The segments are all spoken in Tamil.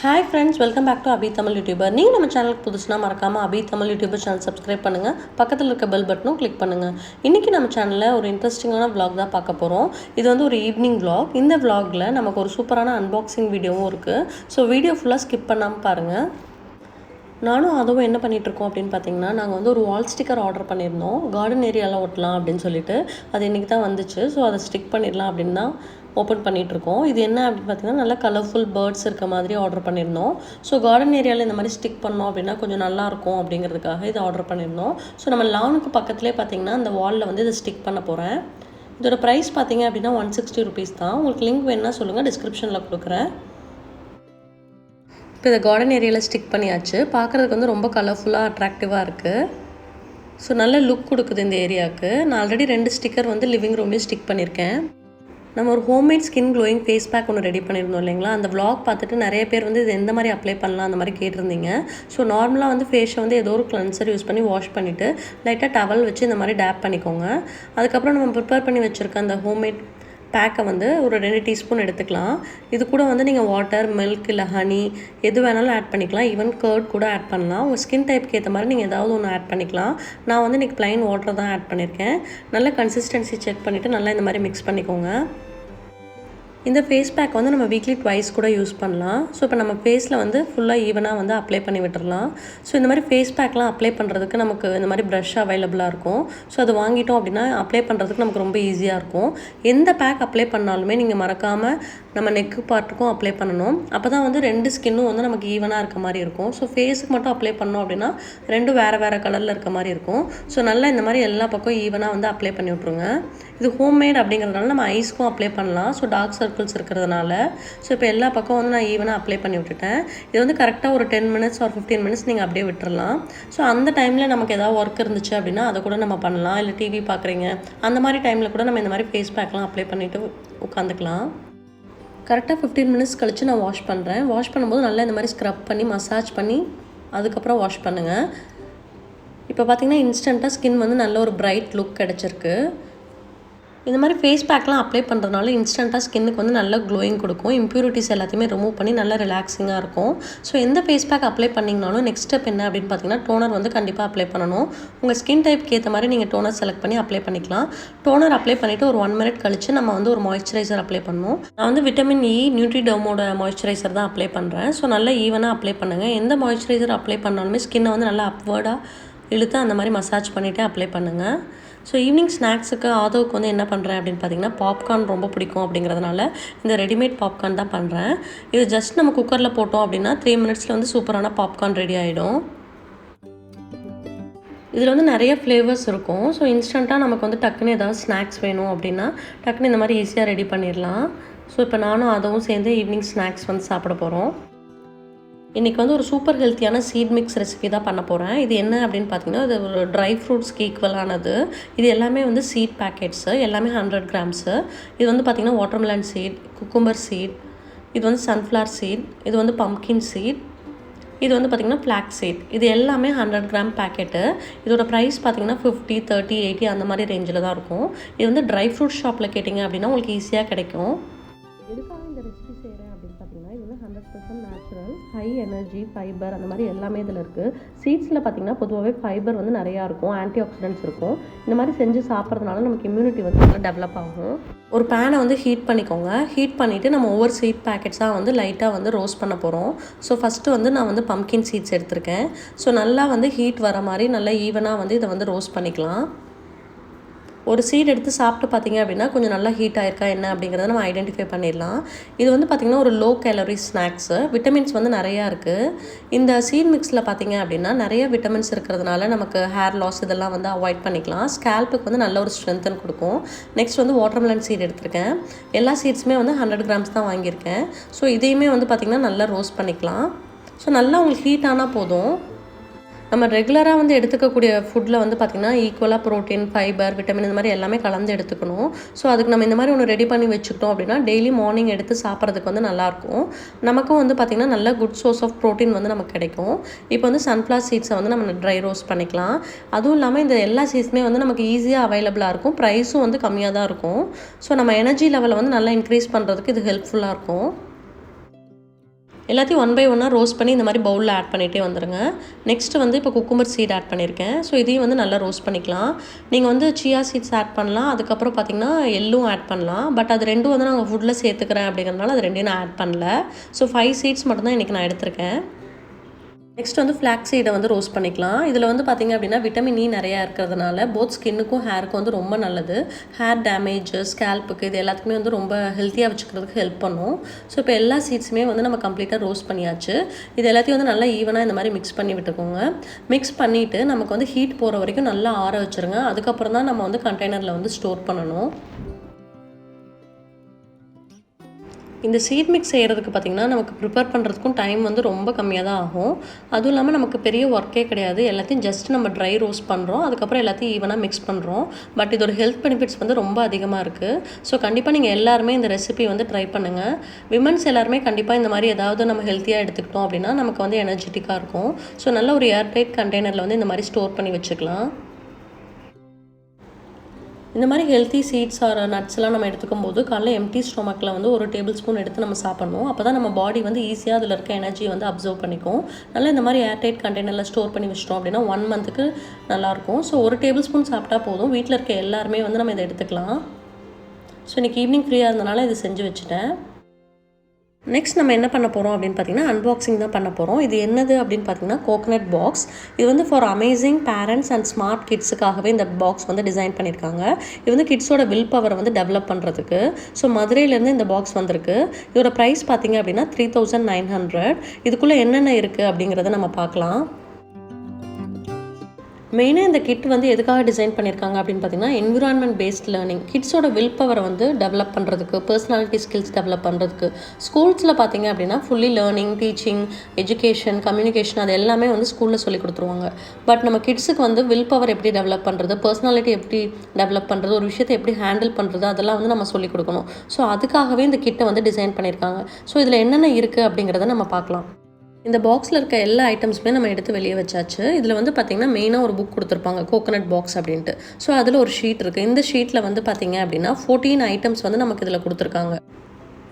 Hi friends, welcome back to abitamilyoutuber. நீங்க நம்ம சேனலுக்கு புதுசுனா மறக்காம abitamilyoutuber சேனல் சப்ஸ்கிரைப் பண்ணுங்க. பக்கத்துல இருக்க பெல் பட்டனும் கிளிக் பண்ணுங்க. இன்னைக்கு நம்ம சேனல்ல ஒரு இன்ட்ரஸ்டிங்கான vlog தான் பார்க்க போறோம். இது வந்து ஒரு ஈவினிங் vlog. இந்த vlogல நமக்கு ஒரு சூப்பரான அன்பாக்சிங் வீடியோவும் இருக்கு. ஸோ வீடியோ ஃபுல்லா ஸ்கிப் பண்ணாம பாருங்க. நானும் அதுவும் என்ன பண்ணிட்டு இருக்கோம் அப்படின்னு பார்த்தீங்கன்னா, நாங்கள் வந்து ஒரு வால் ஸ்டிக்கர் ஆர்டர் பண்ணியிருந்தோம். கார்டன் ஏரியாவில் ஒட்டலாம் அப்படின்னு சொல்லிட்டு அது இன்றைக்கி தான் வந்துச்சு. ஸோ அதை ஸ்டிக் பண்ணிடலாம் அப்படின்னு தான் ஓப்பன் பண்ணிகிட்ருக்கோம். இது என்ன அப்படின்னு பார்த்தீங்கன்னா, நல்லா கலர்ஃபுல் பேர்ட்ஸ் இருக்க மாதிரி ஆர்டர் பண்ணியிருந்தோம். ஸோ கார்டன் ஏரியாவில் இந்த மாதிரி ஸ்டிக் பண்ணோம் அப்படின்னா கொஞ்சம் நல்லாயிருக்கும் அப்படிங்கிறதுக்காக இது ஆர்டர் பண்ணியிருந்தோம். ஸோ நம்ம லானுக்கு பக்கத்துலேயே பார்த்தீங்கன்னா அந்த வாலில் வந்து இதை ஸ்டிக் பண்ண போகிறேன். இதோட ப்ரைஸ் பார்த்தீங்க அப்படின்னா 160 rupees தான். உங்களுக்கு லிங்க் வேணுன்னா சொல்லுங்கள், டிஸ்கிரிப்ஷனில் கொடுக்குறேன். இப்போ இதை கார்டன் ஏரியாவில் ஸ்டிக் பண்ணியாச்சு. பார்க்குறதுக்கு வந்து ரொம்ப கலர்ஃபுல்லாக அட்ராக்டிவாக இருக்குது. ஸோ நல்ல லுக் கொடுக்குது இந்த ஏரியாவுக்கு. நான் ஆல்ரெடி 2 ஸ்டிக்கர் வந்து லிவிங் ரூம்லேயும் ஸ்டிக் பண்ணியிருக்கேன். நம்ம ஒரு homemade skin glowing face pack ஒன்று ரெடி பண்ணியிருந்தோம் இல்லைங்களா? அந்த vlog பார்த்துட்டு நிறைய பேர் வந்து இது எந்த மாதிரி அப்ளை பண்ணலாம் அந்த மாதிரி கேட்டிருந்தீங்க. ஸோ நார்மலாக வந்து ஃபேஸை வந்து ஏதோ ஒரு கிளென்சர் யூஸ் பண்ணி வாஷ் பண்ணிவிட்டு லைட்டாக டவல் வச்சு இந்த மாதிரி டேப் பண்ணிக்கோங்க. அதுக்கப்புறம் நம்ம ப்ரிப்பேர் பண்ணி வச்சுருக்க அந்த ஹோம்மேட் பேக்கை வந்து ஒரு 2 டீஸ்பூன் எடுத்துக்கலாம். இது கூட வந்து நீங்கள் வாட்டர், மில்க் இல்லை ஹனி எது வேணாலும் ஆட் பண்ணிக்கலாம். ஈவன் கர்ட் கூட ஆட் பண்ணலாம். உங்கள் ஸ்கின் டைப்புக்கு ஏற்ற மாதிரி நீங்கள் ஏதாவது ஒன்று ஆட் பண்ணிக்கலாம். நான் வந்து இன்றைக்கி ப்ளைன் வாட்டர் தான் ஆட் பண்ணியிருக்கேன். நல்ல கன்சிஸ்டன்சி செக் பண்ணிவிட்டு நல்லா இந்த மாதிரி மிக்ஸ் பண்ணிக்கோங்க. இந்த ஃபேஸ் பேக் வந்து நம்ம வீக்லி ட்வைஸ் கூட யூஸ் பண்ணலாம். ஸோ இப்போ நம்ம ஃபேஸில் வந்து ஃபுல்லாக ஈவனாக வந்து அப்ளை பண்ணி விட்டுறலாம். ஸோ இந்த மாதிரி ஃபேஸ் பேக்லாம் அப்ளை பண்ணுறதுக்கு நமக்கு இந்த மாதிரி ப்ரஷ் அவைலபிளாக இருக்கும். ஸோ அது வாங்கிட்டோம் அப்படின்னா அப்ளை பண்ணுறதுக்கு நமக்கு ரொம்ப ஈஸியாக இருக்கும். எந்த பேக் அப்ளை பண்ணாலுமே நீங்கள் மறக்காமல் நம்ம நெக்கு பார்ட்டுக்கும் அப்ளை பண்ணணும். அப்போ தான் வந்து 2 ஸ்கின்னும் வந்து நமக்கு ஈவனாக இருக்க மாதிரி இருக்கும். ஸோ ஃபேஸுக்கு மட்டும் அப்ளை பண்ணோம் அப்படின்னா 2 வேறு கலரில் இருக்க மாதிரி இருக்கும். ஸோ நல்லா இந்த மாதிரி எல்லா பக்கம் ஈவனாக வந்து அப்ளை பண்ணி விட்ருங்க. இது ஹோம்மேட் அப்படிங்கிறதுனால நம்ம ஐஸ்க்கும் அப்ளை பண்ணலாம். ஸோ டார்க் சர்க்கிள்ஸ் இருக்கிறதுனால ஸோ இப்போ எல்லா பக்கம் வந்து நான் ஈவனாக அப்ளை பண்ணி விட்டுட்டேன். இது வந்து கரெக்டாக ஒரு 10 minutes or 15 minutes நீங்கள் அப்படியே விட்டுறலாம். ஸோ அந்த டைமில் நமக்கு ஏதாவது ஒர்க் இருந்துச்சு அப்படின்னா அதை கூட நம்ம பண்ணலாம். இல்லை டிவி பார்க்குறீங்க அந்த மாதிரி டைமில் கூட நம்ம இந்த மாதிரி ஃபேஸ் பேக்லாம் அப்ளை பண்ணிவிட்டு உட்காந்துக்கலாம். கரெக்டாக 15 minutes கழித்து நான் வாஷ் பண்ணுறேன். வாஷ் பண்ணும்போது நல்லா இந்த மாதிரி ஸ்க்ரப் பண்ணி மசாஜ் பண்ணி அதுக்கப்புறம் வாஷ் பண்ணுங்கள். இப்போ பார்த்திங்கன்னா இன்ஸ்டண்ட்டாக ஸ்கின் வந்து நல்ல ஒரு பிரைட் லுக் கிடச்சிருக்கு. இந்த மாதிரி ஃபேஸ் பேக்லாம் அப்ளை பண்ணுறதுனால இன்ஸ்டண்ட்டாக ஸ்கின்னுக்கு வந்து நல்ல க்ளோயிங் கொடுக்கும். இம்ப்யூரிட்டிஸ் எல்லாத்தையுமே ரிமூவ் பண்ணி நல்லா ரிலாக்ஸிங்காக இருக்கும். ஸோ எந்த ஃபேஸ் பேக் அப்ளை பண்ணிங்கனாலும் நெக்ஸ்ட் ஸ்டெப் என்ன அப்படின்னு பார்த்தீங்கன்னா டோனர் வந்து கண்டிப்பாக அப்ளை பண்ணணும். உங்கள் ஸ்கின் டைப்புக்கு ஏற்ற மாதிரி நீங்கள் டோனர் செலக்ட் பண்ணி அப்ளை பண்ணிக்கலாம். டோனர் அப்ளை பண்ணிவிட்டு ஒரு 1 minute கழித்து நம்ம வந்து ஒரு மாய்ஸ்சரைசர் அப்ளை பண்ணணும். நான் வந்து விட்டமின் இ நியூட்ரிடர்மோட மாய்ஸ்சரைசர் தான் அப்ளை பண்ணுறேன். ஸோ நல்லா ஈவனாக அப்ளை பண்ணுங்கள். எந்த மாய்ஸ்சரைசர் அப்ளை பண்ணாலுமே ஸ்கின்னை வந்து நல்லா அப்வர்டாக இழுத்து அந்த மாதிரி மசாஜ் பண்ணிவிட்டு அப்ளை பண்ணுங்கள். ஸோ ஈவினிங் ஸ்நாக்ஸுக்கு ஆதோவுக்கு வந்து என்ன பண்ணுறேன் அப்படின்னு பார்த்தீங்கன்னா பாப்கார்ன் ரொம்ப பிடிக்கும் அப்படிங்கிறதுனால இந்த ரெடிமேட் பாப்கார்ன் தான் பண்ணுறேன். இது ஜஸ்ட் நம்ம குக்கரில் போட்டோம் அப்படின்னா 3 minutesல வந்து சூப்பரான பாப்கார்ன் ரெடி ஆகிடும். இதில் வந்து நிறைய ஃப்ளேவர்ஸ் இருக்கும். ஸோ இன்ஸ்டண்ட்டாக நமக்கு வந்து டக்குன்னு ஏதாவது ஸ்நாக்ஸ் வேணும் அப்படின்னா டக்குன்னு இந்த மாதிரி ஈஸியாக ரெடி பண்ணிடலாம். ஸோ இப்போ நானும் அதுவும் சேர்ந்து ஈவினிங் ஸ்நாக்ஸ் வந்து சாப்பிட போகிறோம். இன்றைக்கி வந்து ஒரு சூப்பர் ஹெல்த்தியான சீட் மிக்ஸ் ரெசிபி தான் பண்ண போகிறேன். இது என்ன அப்படின்னு பார்த்தீங்கன்னா இது ஒரு ட்ரை ஃப்ரூட்ஸ்க்கு ஈக்குவலானது. இது எல்லாமே வந்து சீட் பேக்கெட்ஸு, எல்லாமே 100 grams. இது வந்து பார்த்திங்கன்னா வாட்டர்மெலன் சீட், குக்கும்பர் சீட், இது வந்து சன்ஃப்ளவர் சீட், இது வந்து பம்கின் சீட், இது வந்து பார்த்திங்கன்னா ஃப்ளாக்ஸ் சீட். இது எல்லாமே 100 gram பேக்கெட்டு. இதோட ப்ரைஸ் பார்த்திங்கன்னா 50, 30, 80 அந்த மாதிரி ரேஞ்சில் தான் இருக்கும். இது வந்து ட்ரை ஃப்ரூட் ஷாப்பில் கேட்டிங்க அப்படின்னா உங்களுக்கு ஈஸியாக கிடைக்கும். எதுக்காக இந்த ரெசிபி செய்கிறேன் அப்படின்னு பார்த்தீங்கன்னா இது வந்து 100% நேச்சுரல், ஹை எனர்ஜி, ஃபைபர் அந்த மாதிரி எல்லாமே இதில் இருக்குது. சீட்ஸில் பார்த்திங்கன்னா பொதுவாகவே ஃபைபர் வந்து நிறையா இருக்கும், ஆன்டி ஆக்சிடென்ட்ஸ் இருக்கும். இந்த மாதிரி செஞ்சு சாப்பிட்றதுனால நமக்கு இம்யூனிட்டி வந்து நல்லா டெவலப் ஆகும். ஒரு பேனை வந்து ஹீட் பண்ணிக்கோங்க. ஹீட் பண்ணிவிட்டு நம்ம ஒவ்வொரு சீட் பேக்கெட்ஸாக வந்து லைட்டாக வந்து ரோஸ்ட் பண்ண போகிறோம். ஸோ ஃபஸ்ட்டு வந்து நான் வந்து பம்கின் சீட்ஸ் எடுத்திருக்கேன். ஸோ நல்லா வந்து ஹீட் வர மாதிரி நல்லா ஈவனாக வந்து இதை வந்து ரோஸ்ட் பண்ணிக்கலாம். ஒரு சீட் எடுத்து சாப்பிட்டு பார்த்தீங்க அப்படின்னா கொஞ்சம் நல்லா ஹீட் ஆயிருக்கா என்ன அப்படிங்கிறத நம்ம ஐடென்டிஃபை பண்ணிடலாம். இது வந்து பார்த்திங்கன்னா ஒரு லோ கேலரி ஸ்நாக்ஸு. விட்டமின்ஸ் வந்து நிறையா இருக்குது. இந்த சீட் மிக்ஸில் பார்த்திங்க அப்படின்னா நிறைய விட்டமின்ஸ் இருக்கிறதுனால நமக்கு ஹேர் லாஸ் இதெல்லாம் வந்து அவாய்ட் பண்ணிக்கலாம். ஸ்கேல்ப்புக்கு வந்து நல்ல ஒரு ஸ்ட்ரென்த்தன் கொடுக்கும். நெக்ஸ்ட் வந்து வாட்டர்மெலன் சீட் எடுத்திருக்கேன். எல்லா சீட்ஸுமே வந்து 100 grams தான் வாங்கியிருக்கேன். ஸோ இதையுமே வந்து பார்த்திங்கன்னா நல்லா ரோஸ்ட் பண்ணிக்கலாம். ஸோ நல்லா உங்களுக்கு ஹீட் ஆனால் போதும். நம்ம ரெகுலராக வந்து எடுத்துக்கக்கூடிய ஃபுட்டில் வந்து பார்த்திங்கன்னா ஈக்குவலாக ப்ரோட்டீன், ஃபைபர், விட்டமின் இந்த மாதிரி எல்லாமே கலந்து எடுத்துக்கணும். ஸோ அதுக்கு நம்ம இந்த மாதிரி ஒன்று ரெடி பண்ணி வச்சுக்கிட்டோம் அப்படின்னா டெய்லி மார்னிங் எடுத்து சாப்பிட்றதுக்கு வந்து நல்லாயிருக்கும். நமக்கும் வந்து பார்த்திங்கன்னா நல்ல குட் சோர்ஸ் ஆஃப் ப்ரோட்டீன் வந்து நமக்கு கிடைக்கும். இப்போ வந்து சன்ஃப்ளவர் சீட்ஸை வந்து நம்ம ட்ரை ரோஸ்ட் பண்ணிக்கலாம். அதுவும் இல்லாமல் இந்த எல்லா சீட்ஸுமே வந்து நமக்கு ஈஸியாக அவைலபிளாக இருக்கும். ப்ரைஸும் வந்து கம்மியாக தான் இருக்கும். ஸோ நம்ம எனர்ஜி லெவலை வந்து நல்லா இன்க்ரீஸ் பண்ணுறதுக்கு இது ஹெல்ப்ஃபுல்லாக இருக்கும். எல்லாத்தையும் ஒன் பை ஒன்னாக ரோஸ்ட் பண்ணி இந்த மாதிரி பவுலில் ஆட் பண்ணிகிட்டே வந்துடுங்க. நெக்ஸ்ட்டு வந்து இப்போ குக்கும்பர் சீட் ஆட் பண்ணியிருக்கேன். ஸோ இதையும் வந்து நல்லா ரோஸ்ட் பண்ணிக்கலாம். நீங்கள் வந்து சியா சீட்ஸ் ஆட் பண்ணலாம், அதுக்கப்புறம் பார்த்திங்கன்னா எள்ளும் ஆட் பண்ணலாம். பட் அது ரெண்டும் வந்து நாங்கள் ஃபுட்டில் சேர்த்துக்கிறேன் அப்படிங்கிறதுனால அது ரெண்டையும் நான் ஆட் பண்ணல. ஸோ 5 சீட்ஸ் மட்டும்தான் இன்றைக்கி நான் எடுத்திருக்கேன். நெக்ஸ்ட் வந்து ஃப்ளாக்ஸ் சீடை வந்து ரோஸ்ட் பண்ணிக்கலாம். இதில் வந்து பார்த்திங்க அப்படின்னா விட்டமின் இ நிறையா இருக்கிறதுனால போத் ஸ்கின்னுக்கும் ஹேருக்கும் வந்து ரொம்ப நல்லது. ஹேர் டேமேஜ், ஸ்கேல்ப்புக்கு இது எல்லாத்துக்குமே வந்து ரொம்ப ஹெல்த்தியாக வச்சுக்கிறதுக்கு ஹெல்ப் பண்ணும். ஸோ இப்போ எல்லா சீட்ஸுமே வந்து நம்ம கம்ப்ளீட்டாக ரோஸ்ட் பண்ணியாச்சு. இது எல்லாத்தையும் வந்து நல்லா ஈவனாக இந்த மாதிரி மிக்ஸ் பண்ணி விட்டுக்கோங்க. மிக்ஸ் பண்ணிவிட்டு நமக்கு வந்து ஹீட் போகிற வரைக்கும் நல்லா ஆற வச்சுருங்க. அதுக்கப்புறம் தான் நம்ம வந்து கண்டெய்னரில் வந்து ஸ்டோர் பண்ணணும். இந்த சீட் மிக்ஸ் செய்கிறதுக்கு பார்த்திங்கன்னா நமக்கு ப்ரிப்பேர் பண்ணுறதுக்கும் டைம் வந்து ரொம்ப கம்மியாக தான் ஆகும். அதுவும் இல்லாமல் நமக்கு பெரிய ஒர்க்கே கிடையாது. எல்லாத்தையும் ஜஸ்ட் நம்ம ட்ரை ரோஸ்ட் பண்ணுறோம், அதுக்கப்புறம் எல்லாத்தையும் ஈவனாக மிக்ஸ் பண்ணுறோம். பட் இதோட ஹெல்த் பெனிஃபிட்ஸ் வந்து ரொம்ப அதிகமாக இருக்குது. ஸோ கண்டிப்பாக நீங்கள் எல்லாருமே இந்த ரெசிபி வந்து ட்ரை பண்ணுங்கள். விமன்ஸ் எல்லாருமே கண்டிப்பாக இந்த மாதிரி ஏதாவது நம்ம ஹெல்த்தியாக எடுத்துக்கிட்டோம் அப்படின்னா நமக்கு வந்து எனர்ஜெட்டிக்காக இருக்கும். ஸோ நல்ல ஒரு ஏர்டைட் கண்டெய்னரில் வந்து இந்த மாதிரி ஸ்டோர் பண்ணி வச்சுக்கலாம். இந்த மாதிரி ஹெல்த்தி சீட்ஸ் ஆர் நட்ஸ்லாம் நம்ம எடுத்துக்கும் போது காலைல எம்டி ஸ்டொமக்கில் வந்து ஒரு டேபிள் ஸ்பூன் எடுத்து நம்ம சாப்பிட்ணும். அப்போ தான் நம்ம பாடி வந்து ஈஸியாக அதில் இருக்க எனர்ஜி வந்து அப்சர்வ் பண்ணிக்கும். நல்லா இந்த மாதிரி ஏர்டைட் கண்டெய்னரில் ஸ்டோர் பண்ணி வச்சிட்டோம் அப்படின்னா 1 மந்த்துக்கு நல்லாயிருக்கும். ஸோ ஒரு டேபிள் ஸ்பூன் சாப்பிட்டா போதும். வீட்டில் இருக்க எல்லாருமே வந்து நம்ம இதை எடுத்துக்கலாம். ஸோ இன்றைக்கி ஈவினிங் ஃப்ரீயாக இருந்தனால இதை செஞ்சு வச்சுட்டேன். நெக்ஸ்ட் நம்ம என்ன பண்ண போகிறோம் அப்படின்னு பார்த்தீங்கன்னா அன்பாக்சிங் தான் பண்ண போகிறோம். இது என்னது அப்படின்னு பார்த்தீங்கன்னா கோகனட் பாக்ஸ். இது வந்து for amazing parents and smart கிட்ஸுக்காகவே இந்த பாக்ஸ் வந்து டிசைன் பண்ணியிருக்காங்க. இது வந்து கிட்ஸோட வில் பவரை வந்து டெவலப் பண்ணுறதுக்கு. ஸோ மதுரையிலேருந்து இந்த பாக்ஸ் வந்திருக்கு. இதோட ப்ரைஸ் பார்த்தீங்க அப்படின்னா 3900. இதுக்குள்ளே என்னென்ன இருக்குது அப்படிங்கிறத நம்ம பார்க்கலாம். மெயினாக இந்த கிட் வந்து எதுக்காக டிசைன் பண்ணியிருக்காங்க அப்படின்னு பார்த்தீங்கன்னா என்விரான்மெண்ட் பேஸ்ட் லேர்னிங், கிட்ஸோட வில் பவரை வந்து டெவலப் பண்ணுறதுக்கு, பர்சனாலிட்டி ஸ்கில்ஸ் டெவலப் பண்ணுறதுக்கு. ஸ்கூல்ஸில் பார்த்தீங்க அப்படின்னா fully learning, teaching, education, communication அது எல்லாமே வந்து ஸ்கூலில் சொல்லி கொடுத்துருவாங்க. பட் நம்ம கிட்ஸுக்கு வந்து வில் பவர் எப்படி டெவலப் பண்ணுறது, பர்சனாலிட்டி எப்படி டெவலப் பண்ணுறது, ஒரு விஷயத்தை எப்படி ஹேண்டில் பண்ணுறது அதெல்லாம் வந்து நம்ம சொல்லிக் கொடுக்கணும். ஸோ அதுக்காகவே இந்த கிட்டை வந்து டிசைன் பண்ணியிருக்காங்க. ஸோ இதில் என்னென்ன இருக்குது அப்படிங்கிறத நம்ம பார்க்கலாம். இந்த பாக்ஸில் இருக்க எல்லா ஐட்டம்ஸுமே நம்ம எடுத்து வெளியே வச்சாச்சு. இதில் வந்து பார்த்திங்கன்னா மெயினாக ஒரு புக் கொடுத்துருப்பாங்க, கோகனட் பாக்ஸ் அப்படின்ட்டு. ஸோ அதில் ஒரு ஷீட் இருக்குது. இந்த ஷீட்டில் வந்து பார்த்திங்க அப்படின்னா 14 ஐட்டம்ஸ் வந்து நமக்கு இதில் கொடுத்துருக்காங்க.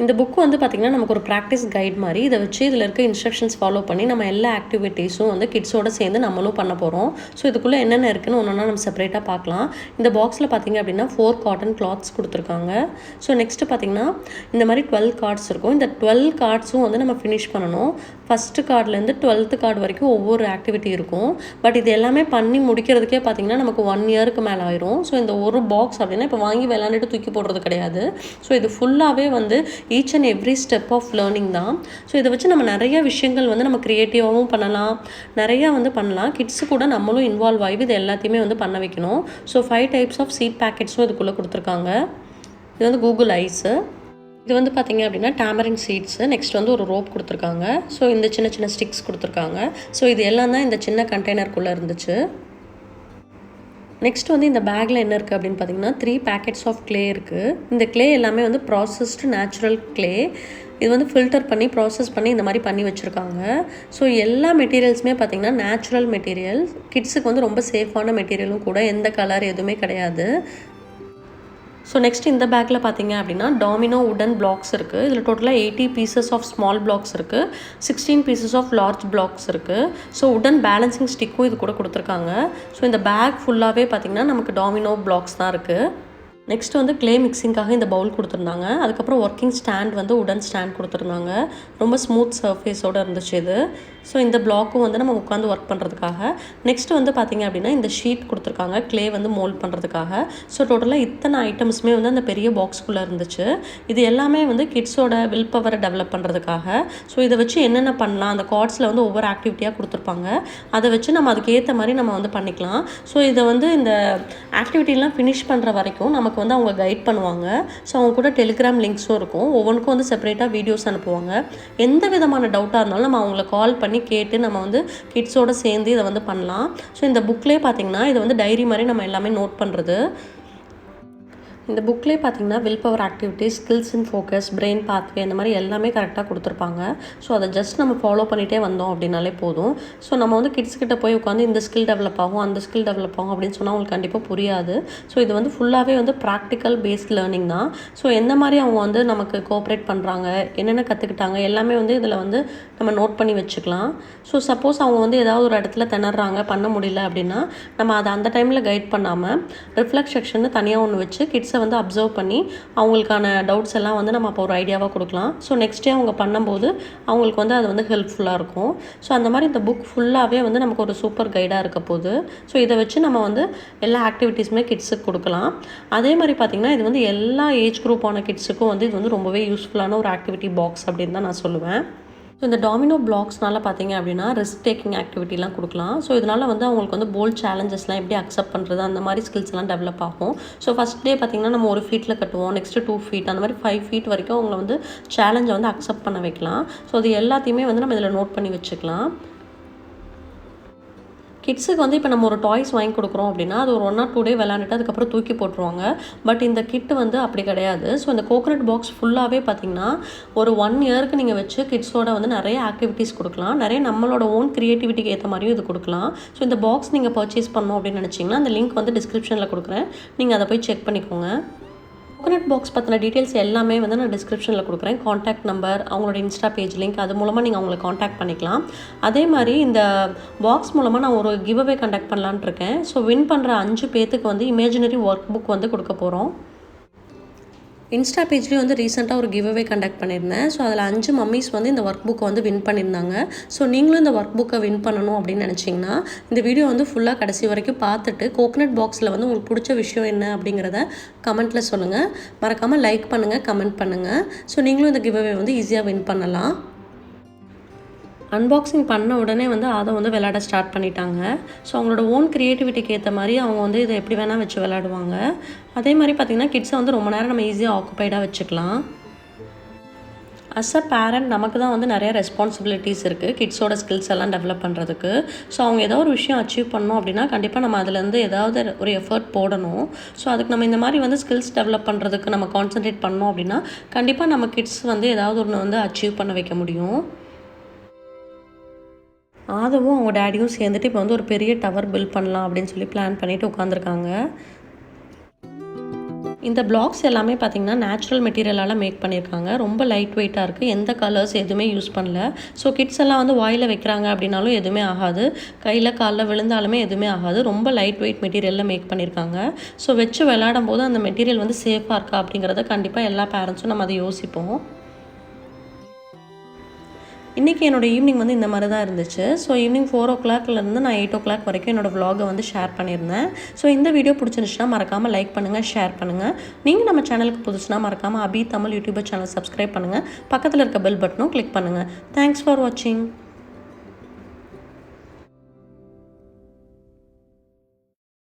இந்த புக் வந்து பார்த்திங்கன்னா நமக்கு ஒரு ப்ராக்டிஸ் கைட் மாதிரி. இதை வச்சு இதில் இருக்க இன்ஸ்ட்ரக்ஷன்ஸ் ஃபாலோ பண்ணி நம்ம எல்லா ஆக்டிவிட்டீஸும் வந்து கிட்ஸோடு சேர்ந்து நம்மளும் பண்ண போகிறோம். ஸோ இதுக்குள்ளே என்னென்ன இருக்குன்னு ஒன்றா நம்ம செப்பரேட்டாக பார்க்கலாம். இந்த பாக்ஸில் பார்த்திங்க அப்படின்னா 4 காட்டன் கிளாத்ஸ் கொடுத்துருக்காங்க. ஸோ நெக்ஸ்ட்டு பார்த்திங்கன்னா இந்த மாதிரி 12 கார்ட்ஸ் இருக்கும். இந்த 12 கார்ட்ஸும் வந்து நம்ம ஃபினிஷ் பண்ணணும். ஃபஸ்ட்டு கார்ட்லேருந்து 12th கார்டு வரைக்கும் ஒவ்வொரு ஆக்டிவிட்டி இருக்கும். பட் இது எல்லாமே பண்ணி முடிக்கிறதுக்கே பார்த்திங்கன்னா நமக்கு 1 இயருக்கு மேலே ஆயிரும். ஸோ இந்த ஒரு பாக்ஸ் அப்படின்னா இப்போ வாங்கி விளாண்டுட்டு தூக்கி போடுறது கிடையாது. ஸோ இது ஃபுல்லாகவே வந்து each and every step of learning தான். ஸோ இதை வச்சு நம்ம நிறைய விஷயங்கள் வந்து நம்ம க்ரியேட்டிவாகவும் பண்ணலாம், நிறையா வந்து பண்ணலாம். கிட்ஸு கூட நம்மளும் இன்வால்வ் ஆகி இது எல்லாத்தையுமே வந்து பண்ண வைக்கணும். ஸோ 5 டைப்ஸ் ஆஃப் சீட் பேக்கெட்ஸும் இதுக்குள்ளே கொடுத்துருக்காங்க. இது வந்து கூகுள் ஐஸு. இது வந்து பார்த்திங்க அப்படின்னா டேமரின் சீட்ஸு. நெக்ஸ்ட் வந்து ஒரு ரோப் கொடுத்துருக்காங்க. ஸோ இந்த சின்ன சின்ன ஸ்டிக்ஸ் கொடுத்துருக்காங்க. ஸோ இது எல்லாம் தான் இந்த சின்ன கண்டெய்னருக்குள்ளே இருந்துச்சு. நெக்ஸ்ட் வந்து இந்த பேக்கில் என்ன இருக்குது அப்படின்னு பார்த்தீங்கன்னா 3 பேக்கெட்ஸ் ஆஃப் க்ளே இருக்குது. இந்த க்ளே எல்லாமே வந்து ப்ராசஸ்டு நேச்சுரல் க்ளே. இது வந்து ஃபில்டர் பண்ணி ப்ராசஸ் பண்ணி இந்த மாதிரி பண்ணி வச்சுருக்காங்க. ஸோ எல்லா மெட்டீரியல்ஸுமே பார்த்திங்கன்னா நேச்சுரல் மெட்டீரியல். கிட்ஸுக்கு வந்து ரொம்ப சேஃபான மெட்டீரியலும் கூட, எந்த கலர் எதுவுமே கிடையாது. ஸோ நெக்ஸ்ட் இந்த பேக்கில் பார்த்தீங்க அப்படின்னா டாமினோ உடன் பிளாக்ஸ் இருக்குது. இதில் டோட்டலாக 80 பீசஸ் ஆஃப் ஸ்மால் பிளாக்ஸ் இருக்குது, 16 பீசஸ் ஆஃப் லார்ஜ் பிளாக்ஸ் இருக்குது. ஸோ உடன் பேலன்சிங் ஸ்டிக்கும் இது கூட கொடுத்துருக்காங்க. ஸோ இந்த பேக் ஃபுல்லாகவே பார்த்திங்கன்னா நமக்கு டாமினோ பிளாக்ஸ் தான் இருக்குது. நெக்ஸ்ட் வந்து க்ளே மிக்சிங்காக இந்த பவுல் கொடுத்துருந்தாங்க. அதுக்கப்புறம் ஒர்க்கிங் ஸ்டாண்ட் வந்து உடன் ஸ்டாண்ட் கொடுத்துருந்தாங்க. ரொம்ப ஸ்மூத் சர்ஃபேஸோடு இருந்துச்சு இது. ஸோ இந்த பிளாக்கும் வந்து நம்ம உட்காந்து ஒர்க் பண்ணுறதுக்காக. நெக்ஸ்ட் வந்து பார்த்திங்க அப்படின்னா இந்த ஷீட் கொடுத்துருக்காங்க க்ளே வந்து மோல்ட் பண்ணுறதுக்காக. ஸோ டோட்டலாக இத்தனை ஐட்டம்ஸுமே வந்து அந்த பெரிய பாக்ஸ்குள்ளே இருந்துச்சு. இது எல்லாமே வந்து கிட்ஸோட வில் பவரை டெவலப் பண்ணுறதுக்காக. ஸோ இதை வச்சு என்னென்ன பண்ணலாம், அந்த கார்ட்ஸில் வந்து ஒவ்வொரு ஆக்டிவிட்டியாக கொடுத்துருப்பாங்க. அதை வச்சு நம்ம அதுக்கேற்ற மாதிரி நம்ம வந்து பண்ணிக்கலாம். ஸோ இதை வந்து இந்த ஆக்டிவிட்டிலாம் ஃபினிஷ் பண்ணுற வரைக்கும் நமக்கு வந்து அவங்க கைட் பண்ணுவாங்க. ஸோ அவங்க கூட டெலிகிராம் லிங்க்ஸும் இருக்கும். ஒவ்வொன்றுக்கும் வந்து செப்பரேட்டாக வீடியோஸ் அனுப்புவாங்க. எந்த விதமான டவுட்டாக இருந்தாலும் நம்ம அவங்கள கால் பண்ணி கேட்டு நம்ம வந்து கிட்ஸோடு சேர்ந்து இதை வந்து பண்ணலாம். ஸோ இந்த புக்லேயே பார்த்திங்கன்னா இது வந்து டைரி மாதிரி நம்ம எல்லாமே நோட் பண்ணுறது. இந்த புக்லேயே பார்த்தீங்கன்னா will power activities, skills in focus, brain pathway அந்த மாதிரி எல்லாமே கரெக்டாக கொடுத்துருப்பாங்க. ஸோ அதை ஜஸ்ட் நம்ம ஃபாலோ பண்ணிகிட்டே வந்தோம் அப்படின்னாலே போதும். ஸோ நம்ம வந்து கிட்ஸ் கிட்ட போய் உட்காந்து இந்த ஸ்கில் டெவலப் ஆகும், அந்த ஸ்கில் டெவலப் ஆகும் அப்படின்னு சொன்னால் அவங்களுக்கு கண்டிப்பாக புரியாது. ஸோ இது வந்து ஃபுல்லாகவே வந்து ப்ராக்டிக்கல் பேஸ்ட் லேர்னிங் தான். ஸோ எந்த மாதிரி அவங்க வந்து நமக்கு கோஆப்ரேட் பண்ணுறாங்க, என்னென்ன கற்றுக்கிட்டாங்க எல்லாமே வந்து இதில் வந்து நம்ம நோட் பண்ணி வச்சுக்கலாம். ஸோ சப்போஸ் அவங்க வந்து ஏதாவது ஒரு இடத்துல திணறாங்க, பண்ண முடியல அப்படின்னா நம்ம அதை அந்த டைமில் கைட் பண்ணாமல் ரிஃப்ளெக்ட் செக்ஷன் தனியாக ஒன்று வச்சு கிட்ஸை வந்து அப்சர்வ் பண்ணி அவங்களுக்கான டவுட்ஸ் எல்லாம் வந்து நம்ம அப்போ ஒரு ஐடியாவாக கொடுக்கலாம். ஸோ நெக்ஸ்ட் டே அவங்க பண்ணும்போது அவங்களுக்கு வந்து அது வந்து ஹெல்ப்ஃபுல்லாக இருக்கும். ஸோ அந்த மாதிரி இந்த புக் ஃபுல்லாகவே வந்து நமக்கு ஒரு சூப்பர் கைடாக இருக்க போகுது. ஸோ இதை வச்சு நம்ம வந்து எல்லா ஆக்டிவிட்டீஸுமே கிட்ஸுக்கு கொடுக்கலாம். அதே மாதிரி பார்த்திங்கன்னா இது வந்து எல்லா ஏஜ் குரூப்பான கிட்ஸுக்கும் வந்து இது வந்து ரொம்பவே யூஸ்ஃபுல்லான ஒரு ஆக்டிவிட்டி பாக்ஸ் அப்படின்னு தான் நான் சொல்லுவேன். ஸோ இந்த டாமினோ பிளாக்ஸ்னால பார்த்தீங்க அப்படின்னா ரிஸ்க் டேக்கிங் ஆக்டிவிட்டிலாம் கொடுக்கலாம். ஸோ இதனால் வந்து அவங்களுக்கு வந்து போல்ட் சேலஞ்சஸ்லாம் எப்படி அக்செப்ட் பண்ணுறது அந்த மாதிரி ஸ்கில்ஸ்லாம் டெவலப் ஆகும். ஸோ ஃபஸ்ட் டே பார்த்திங்கன்னா நம்ம ஒரு ஃபீட்டில் கட்டுவோம், நெக்ஸ்ட்டு 2 ஃபீட் அந்த மாதிரி 5 ஃபீட் வரைக்கும் அவங்களை வந்து சேலஞ்சை வந்து அக்செப்ட் பண்ண வைக்கலாம். ஸோ அது எல்லாத்தையுமே வந்து நம்ம இதில் நோட் பண்ணி வச்சுக்கலாம். கிட்ஸுக்கு வந்து இப்போ நம்ம ஒரு டாய்ஸ் வாங்கி கொடுக்குறோம் அப்படின்னா அது ஒரு 1 or 2 டே விளையாண்டுட்டு அதுக்கப்புறம் தூக்கி போட்டுருவாங்க. பட் இந்த கிட்டு வந்து அப்படி கிடையாது. ஸோ இந்த கோகனட் பாக்ஸ் ஃபுல்லாகவே பார்த்திங்கன்னா ஒரு 1 இயருக்கு நீங்கள் வச்சு கிட்ஸோட வந்து நிறைய ஆக்டிவிட்டீஸ் கொடுக்கலாம். நிறைய நம்மளோட ஓன் க்ரியேட்டிவிட்டிக்கு ஏற்ற மாதிரியும் இது கொடுக்கலாம். ஸோ இந்த பாக்ஸ் நீங்கள் பர்ச்சேஸ் பண்ணணும் அப்படின்னு நினச்சிங்கன்னா அந்த லிங்க் வந்து டிஸ்கிரிப்ஷனில் கொடுக்குறேன். நீங்கள் அதை போய் செக் பண்ணிக்கோங்க. கோகனட் பாக்ஸ் பற்றின டீட்டெயில்ஸ் எல்லாமே வந்து நான் டிஸ்கிரிப்ஷனில் கொடுக்குறேன். காண்டாக்ட் நம்பர், அவங்களோட இன்ஸ்டா பேஜ் லிங்க், அது மூலமாக நீங்கள் அவங்களை காண்டாக்ட் பண்ணிக்கலாம். அதே மாதிரி இந்த பாக்ஸ் மூலமாக நான் ஒரு கிவ் அவே கண்டக்ட் பண்ணலான்னு இருக்கேன். ஸோ வின் பண்ணுற 5 பேத்துக்கு வந்து இமேஜினரி ஒர்க் புக் வந்து கொடுக்க போகிறோம். இன்ஸ்டா பேஜ்லேயும் வந்து ரீசெண்டாக ஒரு கிவ் அவே கண்டக்ட் பண்ணியிருந்தேன். ஸோ அதில் 5 மம்மிஸ் வந்து இந்த ஒர்க் புக்கை வந்து வின் பண்ணியிருந்தாங்க. ஸோ நீங்களும் இந்த ஒர்க் புக்கை வின் பண்ணணும் அப்படின்னு நினச்சிங்கன்னா இந்த வீடியோ வந்து ஃபுல்லாக கடைசி வரைக்கும் பார்த்துட்டு கோகனட் பாக்ஸில் வந்து உங்களுக்கு பிடிச்ச விஷயம் என்ன அப்படிங்கிறத கமெண்ட்டில் சொல்லுங்கள். மறக்காமல் லைக் பண்ணுங்கள், கமெண்ட் பண்ணுங்கள். ஸோ நீங்களும் இந்த கிவ் அவே வந்து ஈஸியாக வின் பண்ணலாம். அன்பாக்சிங் பண்ண உடனே வந்து அதை வந்து விளையாட ஸ்டார்ட் பண்ணிட்டாங்க. ஸோ அவங்களோட ஓன் க்ரியேட்டிவிட்டிக்கு ஏற்ற மாதிரி அவங்க வந்து இதை எப்படி வேணால் வச்சு விளையாடுவாங்க. அதே மாதிரி பார்த்திங்கன்னா கிட்ஸை வந்து ரொம்ப நேரம் நம்ம ஈஸியாக ஆக்குப்பைடாக வச்சுக்கலாம். அஸ் அ பேரண்ட் நமக்கு தான் வந்து நிறைய ரெஸ்பான்சிபிலிட்டிஸ் இருக்குது கிட்ஸோட ஸ்கில்ஸ் எல்லாம் டெவலப் பண்ணுறதுக்கு. ஸோ அவங்க ஏதோ ஒரு விஷயம் அச்சீவ் பண்ணோம் அப்படின்னா கண்டிப்பாக நம்ம அதுலேருந்து ஏதாவது ஒரு எஃபர்ட் போடணும். ஸோ அதுக்கு நம்ம இந்த மாதிரி வந்து ஸ்கில்ஸ் டெவலப் பண்ணுறதுக்கு நம்ம கான்சன்ட்ரேட் பண்ணோம் அப்படின்னா கண்டிப்பாக நம்ம கிட்ஸ் வந்து ஏதாவது ஒன்று வந்து அச்சீவ் பண்ண வைக்க முடியும். ஆதவும் அவங்க டேடியும் சேர்ந்துட்டு இப்போ வந்து ஒரு பெரிய டவர் பில்ட் பண்ணலாம் அப்படின்னு சொல்லி பிளான் பண்ணிவிட்டு உட்காந்துருக்காங்க. இந்த பிளாக்ஸ் எல்லாமே பார்த்திங்கன்னா நேச்சுரல் மெட்டீரியலால் மேக் பண்ணியிருக்காங்க. ரொம்ப லைட் வெயிட்டாக இருக்குது. எந்த கலர்ஸ் எதுவுமே யூஸ் பண்ணல. ஸோ கிட்ஸ் எல்லாம் வந்து வாயில் வைக்கிறாங்க அப்படின்னாலும் எதுவுமே ஆகாது, கையில் காலில் விழுந்தாலுமே எதுவுமே ஆகாது. ரொம்ப லைட் வெயிட் மெட்டீரியலில் மேக் பண்ணியிருக்காங்க. ஸோ வச்சு விளையாடும் போது அந்த மெட்டீரியல் வந்து சேஃபாக இருக்கா அப்படிங்கிறத கண்டிப்பாக எல்லா பேரண்ட்ஸும் நம்ம அதை யோசிப்போம். இன்றைக்கி என்னோடய ஈவினிங் வந்து இந்த மாதிரி தான் இருந்துச்சு. ஸோ ஈவினிங் 4 o'clockலேருந்து நான் 8 o'clock வரைக்கும் என்னோடய vlog-ஐ வந்து ஷேர் பண்ணியிருந்தேன். ஸோ இந்த வீடியோ பிடிச்சிருந்துச்சுன்னா மறக்காமல் லைக் பண்ணுங்கள், ஷேர் பண்ணுங்கள். நீங்கள் நம்ம சேனலுக்கு புதுசுனா மறக்காமல் தமிழ் யூடியூபர் சேனல் சப்ஸ்கிரைப் பண்ணுங்கள். பக்கத்தில் இருக்க பெல் பட்டனும் கிளிக் பண்ணுங்கள். தேங்க்ஸ் ஃபார் வாட்சிங்.